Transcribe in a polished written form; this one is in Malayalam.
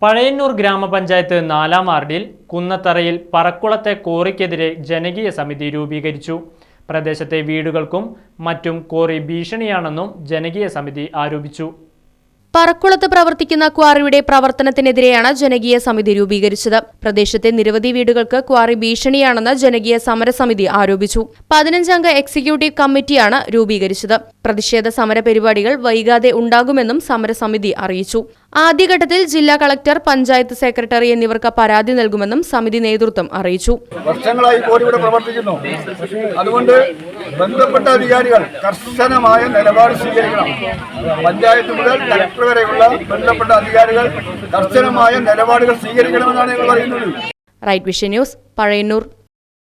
പഴയന്നൂർ ഗ്രാമപഞ്ചായത്ത് 4-ാം വാർഡിൽ കുന്നത്തറയിൽ പറക്കുളത്തെ കോറിക്കെതിരെ ജനകീയ സമിതി രൂപീകരിച്ചു. പ്രദേശത്തെ വീടുകൾക്കും മറ്റും കോറി ഭീഷണിയാണെന്നും ജനകീയ സമിതി ആരോപിച്ചു. പറക്കുളത്ത് പ്രവർത്തിക്കുന്ന ക്വാറിയുടെ പ്രവർത്തനത്തിനെതിരെയാണ് ജനകീയ സമിതി രൂപീകരിച്ചത്. പ്രദേശത്തെ നിരവധി വീടുകൾക്ക് ക്വാറി ഭീഷണിയാണെന്ന് ജനകീയ സമരസമിതി ആരോപിച്ചു. 15-അംഗ എക്സിക്യൂട്ടീവ് കമ്മിറ്റിയാണ് രൂപീകരിച്ചത്. പ്രതിഷേധ സമര പരിപാടികൾ വൈകാതെ ഉണ്ടാകുമെന്നും സമരസമിതി അറിയിച്ചു. ആദ്യഘട്ടത്തിൽ ജില്ലാ കളക്ടർ, പഞ്ചായത്ത് സെക്രട്ടറി എന്നിവർക്ക് പരാതി നൽകുമെന്നും സമിതി നേതൃത്വം അറിയിച്ചു. വർഷങ്ങളായി കോറി ഇവിടെ പ്രവർത്തിക്കുന്നു. അതുകൊണ്ട് ബന്ധപ്പെട്ട അധികാരികൾ കർശനമായ നിലപാട് സ്വീകരിക്കണം. പഞ്ചായത്ത് മുതൽ കളക്ടർ വരെയുള്ള ബന്ധപ്പെട്ട അധികാരികൾ കർശനമായ നിലപാടുകൾ സ്വീകരിക്കണമെന്നാണ് ഞങ്ങൾ പറയുന്നത്. Right Vision News, Pazhayannur.